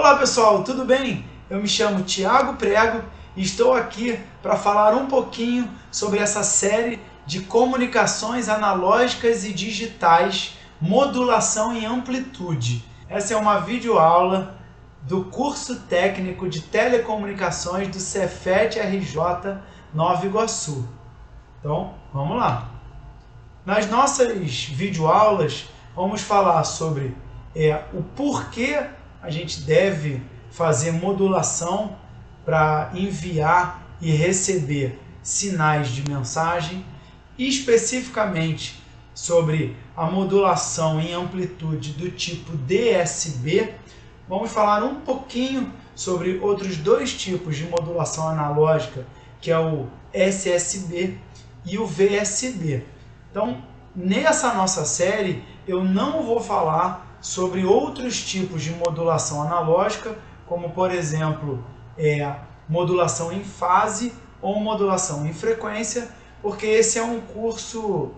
Olá pessoal, tudo bem? Eu me chamo Thiago Prego e estou aqui para falar um pouquinho sobre essa série de comunicações analógicas e digitais, modulação em amplitude. Essa é uma videoaula do curso técnico de telecomunicações do Cefet RJ Nova Iguaçu. Então, vamos lá. Nas nossas videoaulas, vamos falar sobre o porquê a gente deve fazer modulação para enviar e receber sinais de mensagem, e especificamente sobre a modulação em amplitude do tipo DSB. Vamos falar um pouquinho sobre outros dois tipos de modulação analógica, que é o SSB e o VSB. Então, nessa nossa série, eu não vou falar sobre outros tipos de modulação analógica, como por exemplo, modulação em fase ou modulação em frequência, porque esse é um curso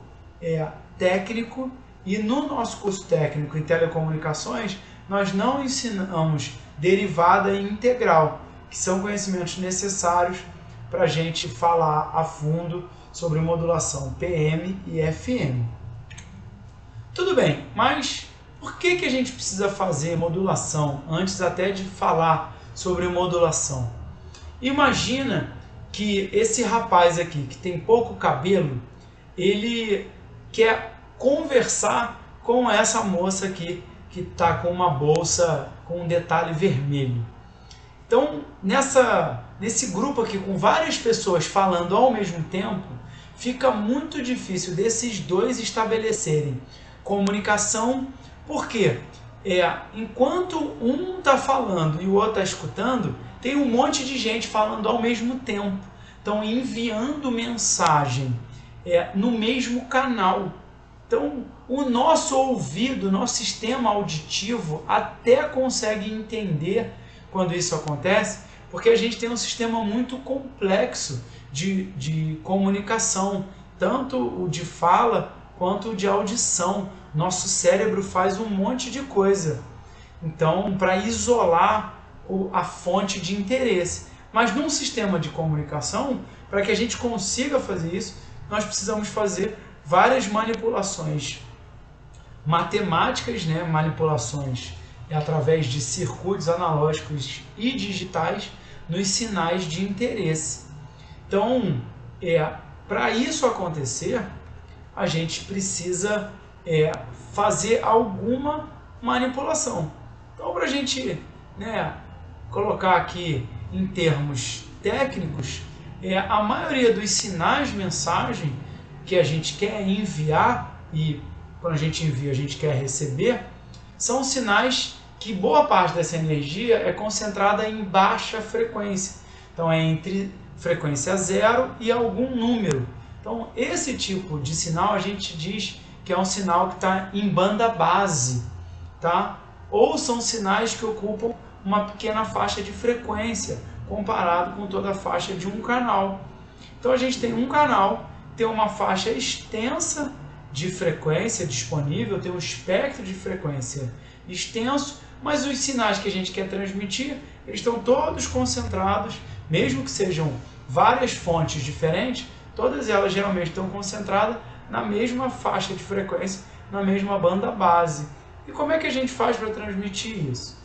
técnico, e no nosso curso técnico em telecomunicações, nós não ensinamos derivada e integral, que são conhecimentos necessários para a gente falar a fundo sobre modulação PM e FM. Tudo bem, mas por que a gente precisa fazer modulação antes até de falar sobre modulação? Imagina que esse rapaz aqui, que tem pouco cabelo, ele quer conversar com essa moça aqui, que está com uma bolsa com um detalhe vermelho. Então, nesse grupo aqui, com várias pessoas falando ao mesmo tempo, fica muito difícil desses dois estabelecerem comunicação. Por quê? Enquanto um está falando e o outro está escutando, tem um monte de gente falando ao mesmo tempo. Então, enviando mensagem no mesmo canal. Então, o nosso ouvido, nosso sistema auditivo até consegue entender quando isso acontece, porque a gente tem um sistema muito complexo de comunicação, tanto o de fala quanto o de audição. Nosso cérebro faz um monte de coisa, então, para isolar a fonte de interesse. Mas num sistema de comunicação, para que a gente consiga fazer isso, nós precisamos fazer várias manipulações matemáticas, manipulações através de circuitos analógicos e digitais nos sinais de interesse. Então, para isso acontecer, a gente precisa fazer alguma manipulação. Então, para a gente colocar aqui em termos técnicos, a maioria dos sinais de mensagem que a gente quer enviar, e quando a gente envia a gente quer receber, são sinais que boa parte dessa energia é concentrada em baixa frequência. Então, é entre frequência zero e algum número. Então, esse tipo de sinal a gente diz que é um sinal que está em banda base, tá? Ou são sinais que ocupam uma pequena faixa de frequência, comparado com toda a faixa de um canal. Então, a gente tem um canal, tem uma faixa extensa de frequência disponível, tem um espectro de frequência extenso, mas os sinais que a gente quer transmitir, eles estão todos concentrados, mesmo que sejam várias fontes diferentes, todas elas geralmente estão concentradas na mesma faixa de frequência, na mesma banda base. E como é que a gente faz para transmitir isso?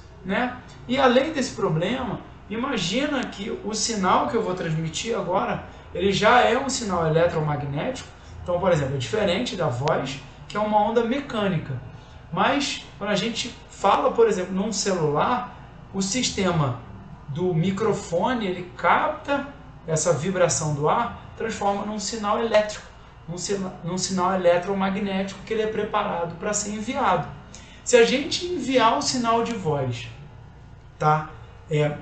E além desse problema, imagina que o sinal que eu vou transmitir agora, ele já é um sinal eletromagnético. Então, por exemplo, é diferente da voz, que é uma onda mecânica. Mas, quando a gente fala, por exemplo, num celular, o sistema do microfone, ele capta essa vibração do ar, transforma num sinal elétrico, num sinal eletromagnético, que ele é preparado para ser enviado. Se a gente enviar o sinal de voz,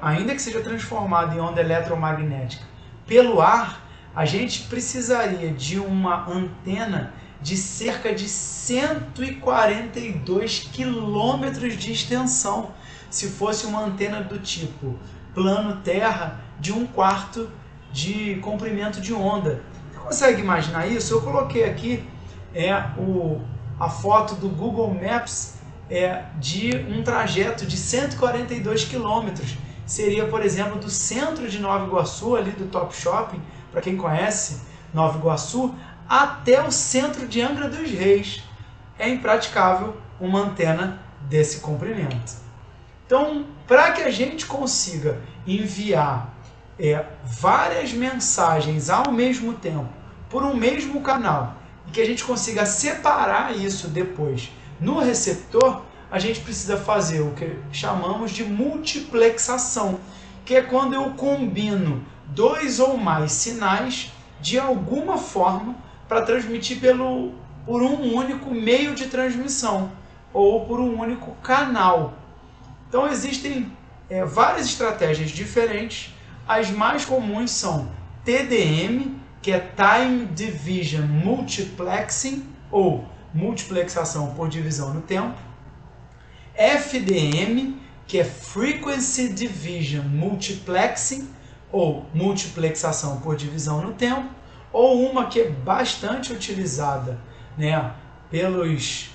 ainda que seja transformado em onda eletromagnética pelo ar, a gente precisaria de uma antena de cerca de 142 quilômetros de extensão, se fosse uma antena do tipo plano terra de 1/4 de comprimento de onda. Você consegue imaginar isso? Eu coloquei aqui a foto do Google Maps de um trajeto de 142 quilômetros. Seria, por exemplo, do centro de Nova Iguaçu, ali do Top Shopping, para quem conhece Nova Iguaçu, até o centro de Angra dos Reis. É impraticável uma antena desse comprimento. Então, para que a gente consiga enviar várias mensagens ao mesmo tempo por um mesmo canal e que a gente consiga separar isso depois no receptor, a gente precisa fazer o que chamamos de multiplexação, que é quando eu combino dois ou mais sinais de alguma forma para transmitir por um único meio de transmissão ou por um único canal. Então existem várias estratégias diferentes. As mais comuns são TDM, que é Time Division Multiplexing, ou multiplexação por divisão no tempo. FDM, que é Frequency Division Multiplexing, ou multiplexação por divisão no tempo. Ou uma que é bastante utilizada, né, pelos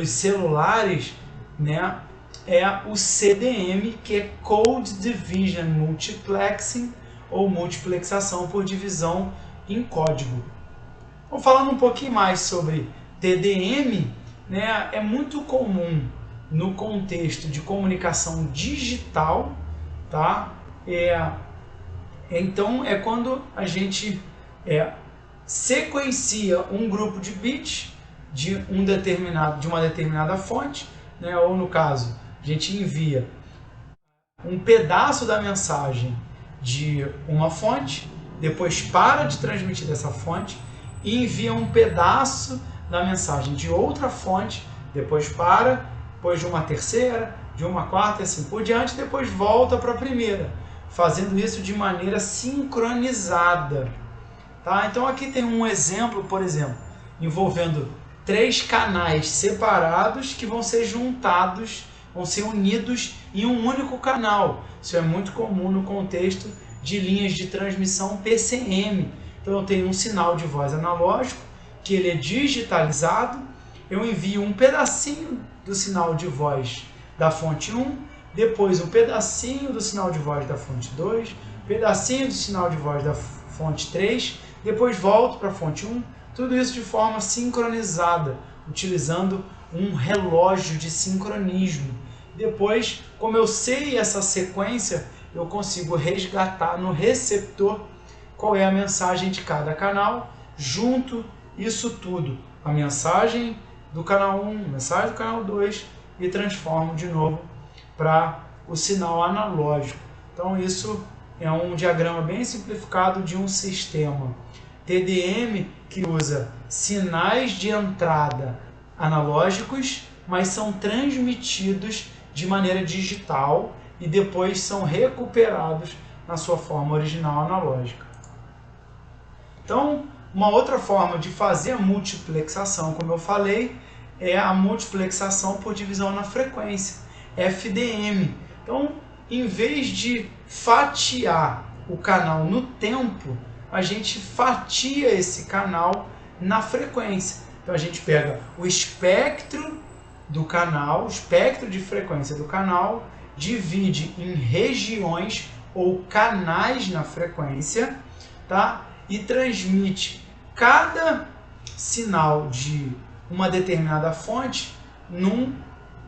celulares, né, é o CDM, que é Code Division Multiplexing, ou multiplexação por divisão em código. Então, falando um pouquinho mais sobre TDM, né, é muito comum no contexto de comunicação digital, tá? Então é quando a gente sequencia um grupo de bits de uma determinada fonte, né, ou no caso, a gente envia um pedaço da mensagem de uma fonte, depois para de transmitir dessa fonte e envia um pedaço da mensagem de outra fonte, depois de uma terceira, de uma quarta e assim por diante, depois volta para a primeira, fazendo isso de maneira sincronizada. Tá? Então aqui tem um exemplo, por exemplo, envolvendo 3 canais separados que vão ser juntados, vão ser unidos em um único canal. Isso é muito comum no contexto de linhas de transmissão PCM. Então eu tenho um sinal de voz analógico, que ele é digitalizado, eu envio um pedacinho do sinal de voz da fonte 1, depois um pedacinho do sinal de voz da fonte 2, um pedacinho do sinal de voz da fonte 3, depois volto para a fonte 1, tudo isso de forma sincronizada, utilizando um relógio de sincronismo. Depois, como eu sei essa sequência, eu consigo resgatar no receptor qual é a mensagem de cada canal, junto isso tudo, a mensagem do canal 1, a mensagem do canal 2, e transformo de novo para o sinal analógico. Então isso é um diagrama bem simplificado de um sistema TDM que usa sinais de entrada analógicos, mas são transmitidos de maneira digital e depois são recuperados na sua forma original analógica. Então, uma outra forma de fazer a multiplexação, como eu falei, é a multiplexação por divisão na frequência, FDM. Então, em vez de fatiar o canal no tempo, a gente fatia esse canal na frequência. Então a gente pega o espectro do canal, o espectro de frequência do canal, divide em regiões ou canais na frequência, tá? E transmite cada sinal de uma determinada fonte num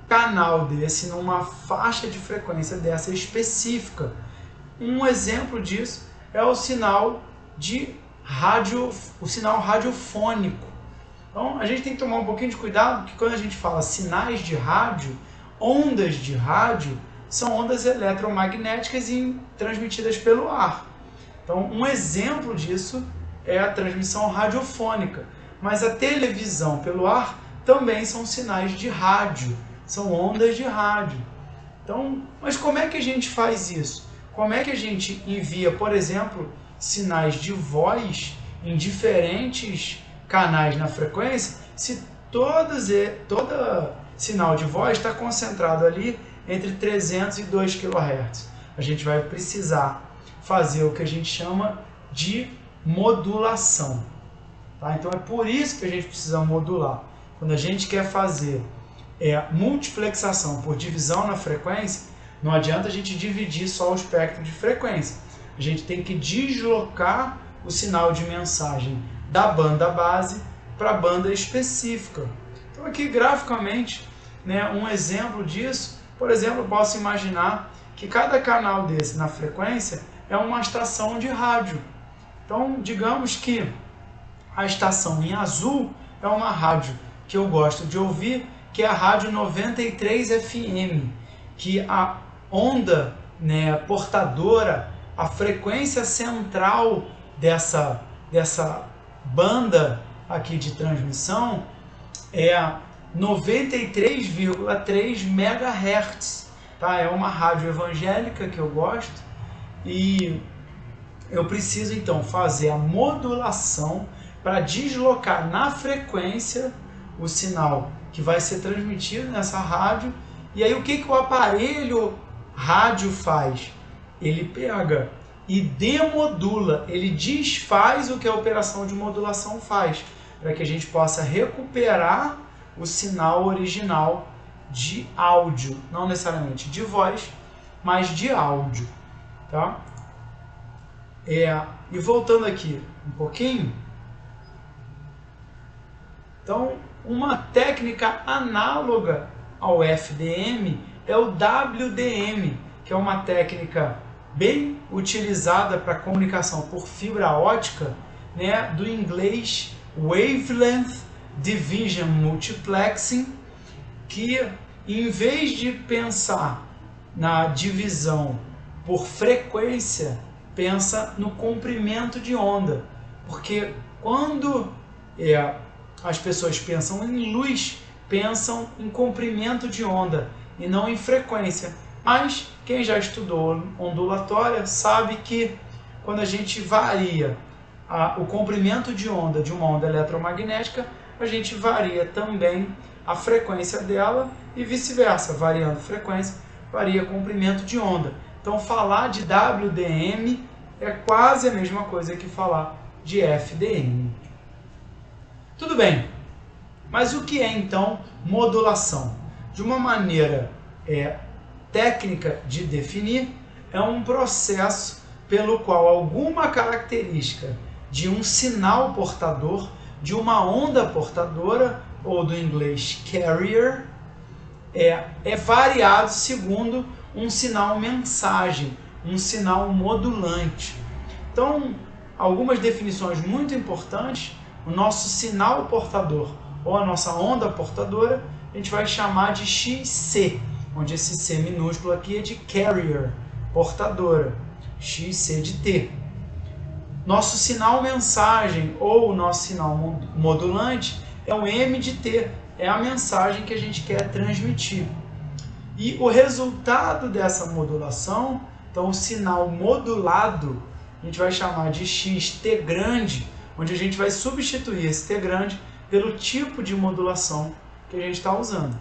canal desse, numa faixa de frequência dessa específica. Um exemplo disso é o sinal de rádio, o sinal radiofônico. Então a gente tem que tomar um pouquinho de cuidado, porque quando a gente fala sinais de rádio, ondas de rádio são ondas eletromagnéticas e transmitidas pelo ar. Então um exemplo disso é a transmissão radiofônica, mas a televisão pelo ar também são sinais de rádio, são ondas de rádio. Então, mas como é que a gente faz isso? Como é que a gente envia, por exemplo, sinais de voz em diferentes canais na frequência, se todo sinal de voz está concentrado ali entre 300 e 2 kHz? A gente vai precisar fazer o que a gente chama de modulação. Tá? Então é por isso que a gente precisa modular. Quando a gente quer fazer multiplexação por divisão na frequência, não adianta a gente dividir só o espectro de frequência. A gente tem que deslocar o sinal de mensagem da banda base para a banda específica. Então aqui graficamente, né, um exemplo disso, por exemplo, eu posso imaginar que cada canal desse na frequência é uma estação de rádio. Então digamos que a estação em azul é uma rádio que eu gosto de ouvir, que é a rádio 93 FM, que a onda, né, portadora, a frequência central dessa banda aqui de transmissão é 93,3 MHz. Tá? É uma rádio evangélica que eu gosto e eu preciso então fazer a modulação para deslocar na frequência o sinal que vai ser transmitido nessa rádio. E aí o que o aparelho rádio faz? Ele pega e demodula, ele desfaz o que a operação de modulação faz, para que a gente possa recuperar o sinal original de áudio, não necessariamente de voz, mas de áudio. Tá? E voltando aqui um pouquinho, então uma técnica análoga ao FDM é o WDM, que é uma técnica bem utilizada para comunicação por fibra ótica, né, do inglês Wavelength Division Multiplexing, que em vez de pensar na divisão por frequência, pensa no comprimento de onda, porque quando as pessoas pensam em luz, pensam em comprimento de onda e não em frequência. Mas quem já estudou ondulatória sabe que quando a gente varia o comprimento de onda de uma onda eletromagnética, a gente varia também a frequência dela e vice-versa. Variando frequência, varia comprimento de onda. Então falar de WDM é quase a mesma coisa que falar de FDM. Tudo bem, mas o que é então modulação? De uma maneira técnica de definir, é um processo pelo qual alguma característica de um sinal portador, de uma onda portadora, ou do inglês carrier, é variado segundo um sinal mensagem, um sinal modulante. Então, algumas definições muito importantes: o nosso sinal portador ou a nossa onda portadora, a gente vai chamar de XC, onde esse C minúsculo aqui é de carrier, portadora, XC de T. Nosso sinal mensagem ou o nosso sinal modulante é o M de T, é a mensagem que a gente quer transmitir. E o resultado dessa modulação, então o sinal modulado, a gente vai chamar de XT grande, onde a gente vai substituir esse T grande pelo tipo de modulação que a gente está usando.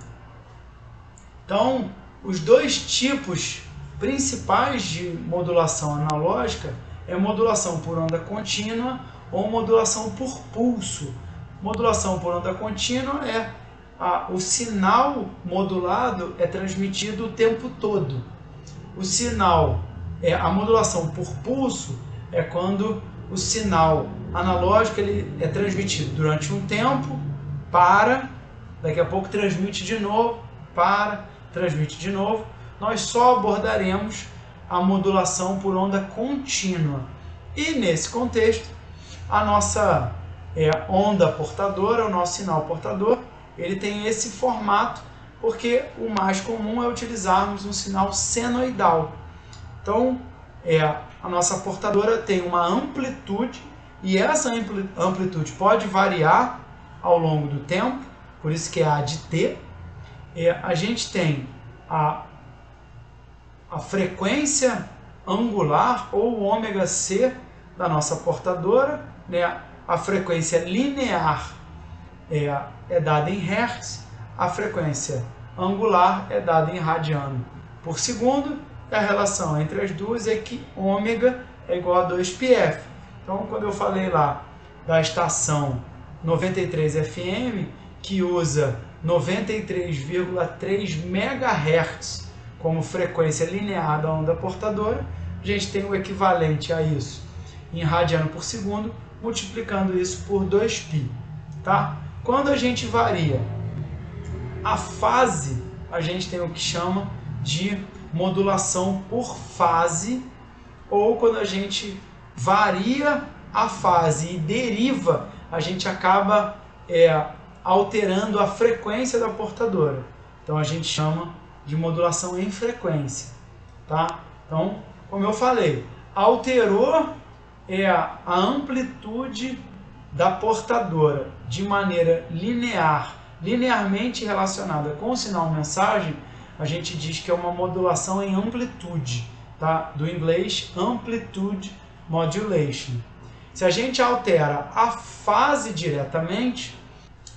Então, os dois tipos principais de modulação analógica é modulação por onda contínua ou modulação por pulso. Modulação por onda contínua o sinal modulado é transmitido o tempo todo. A modulação por pulso é quando o sinal analógico ele é transmitido durante um tempo, daqui a pouco transmite de novo, transmite de novo. Nós só abordaremos a modulação por onda contínua. E nesse contexto, a nossa onda portadora, o nosso sinal portador, ele tem esse formato, porque o mais comum é utilizarmos um sinal senoidal. Então, a nossa portadora tem uma amplitude, e essa amplitude pode variar ao longo do tempo, por isso que é A de T. A gente tem a frequência angular, ou ômega C, da nossa portadora, né? A frequência linear é dada em Hertz, a frequência angular é dada em radiano por segundo, e a relação entre as duas é que ômega é igual a 2πf. Então, quando eu falei lá da estação 93 FM, que usa 93,3 MHz como frequência linear da onda portadora, a gente tem o equivalente a isso em radiano por segundo, multiplicando isso por 2π. Tá? Quando a gente varia a fase, a gente tem o que chama de modulação por fase, ou quando a gente varia a fase e deriva, a gente acaba alterando a frequência da portadora. Então a gente chama de modulação em frequência. Tá? Então, como eu falei, alterou a amplitude da portadora de maneira linearmente relacionada com o sinal mensagem, a gente diz que é uma modulação em amplitude, tá? Do inglês Amplitude Modulation. Se a gente altera a fase diretamente,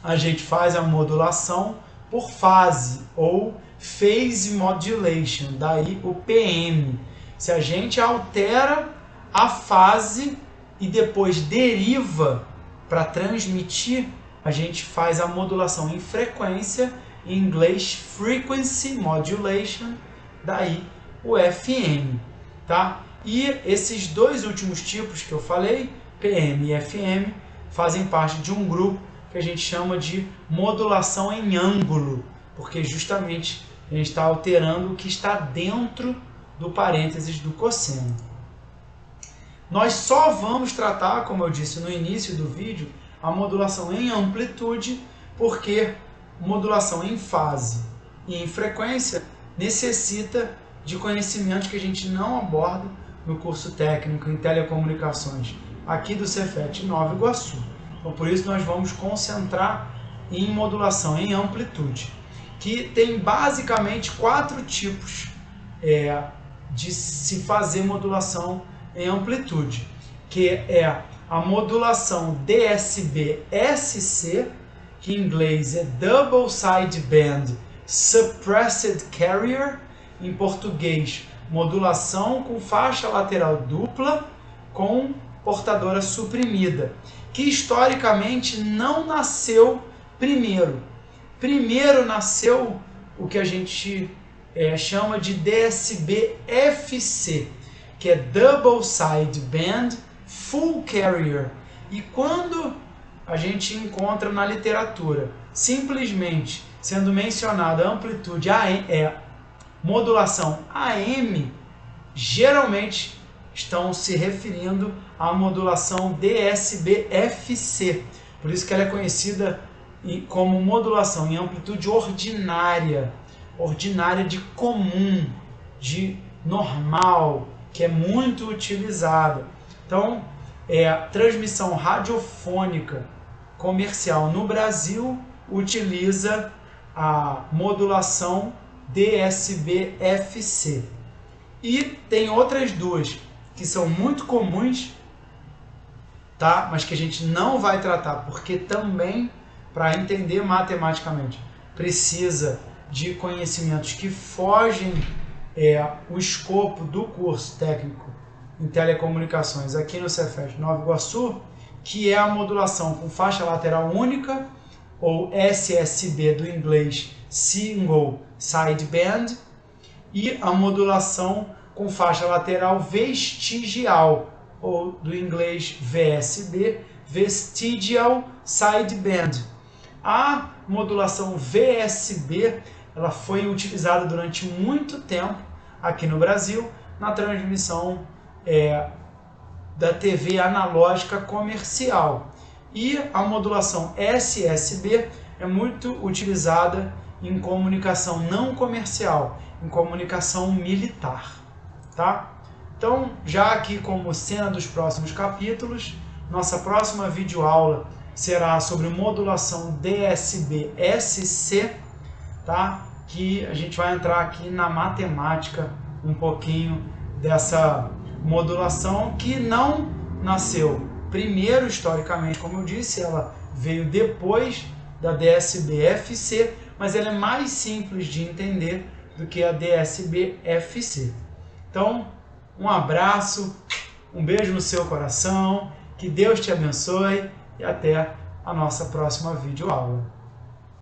a gente faz a modulação por fase, ou Phase Modulation, daí o PM. Se a gente altera a fase e depois deriva para transmitir, a gente faz a modulação em frequência, em inglês Frequency Modulation, daí o FM, tá? E esses dois últimos tipos que eu falei, PM e FM, fazem parte de um grupo que a gente chama de modulação em ângulo, porque justamente a gente está alterando o que está dentro do parênteses do cosseno. Nós só vamos tratar, como eu disse no início do vídeo, a modulação em amplitude, porque modulação em fase e em frequência necessita de conhecimentos que a gente não aborda no curso técnico em telecomunicações aqui do Cefet Nova Iguaçu. Então, por isso nós vamos concentrar em modulação em amplitude, que tem basicamente 4 tipos de se fazer modulação em amplitude, que é a modulação DSB-SC, que em inglês é Double Sideband Suppressed Carrier, em português, modulação com faixa lateral dupla com portadora suprimida, que historicamente não nasceu primeiro. Primeiro nasceu o que a gente chama de DSB-FC, que é Double Sideband Full Carrier. E quando a gente encontra na literatura simplesmente sendo mencionada a amplitude modulação AM, geralmente estão se referindo à modulação DSB-FC. Por isso que ela é conhecida como modulação em amplitude ordinária, de comum, de normal, que é muito utilizada. Então, transmissão radiofônica comercial no Brasil utiliza a modulação DSB-FC. E tem outras duas que são muito comuns, tá? Mas que a gente não vai tratar, porque também, para entender matematicamente, precisa de conhecimentos que fogem o escopo do curso técnico em telecomunicações aqui no Cefet Nova Iguaçu, que é a modulação com faixa lateral única, ou SSB do inglês Single Sideband, e a modulação com faixa lateral vestigial, ou do inglês VSB, Vestigial Sideband. A modulação VSB ela foi utilizada durante muito tempo aqui no Brasil na transmissão da TV analógica comercial. E a modulação SSB é muito utilizada em comunicação não comercial, em comunicação militar, tá? Então, já aqui como cena dos próximos capítulos, nossa próxima videoaula será sobre modulação DSB-SC, tá? Que a gente vai entrar aqui na matemática um pouquinho dessa modulação que não nasceu primeiro historicamente, como eu disse, ela veio depois da DSB-FC, mas ela é mais simples de entender do que a DSB-FC. Então, um abraço, um beijo no seu coração, que Deus te abençoe e até a nossa próxima videoaula.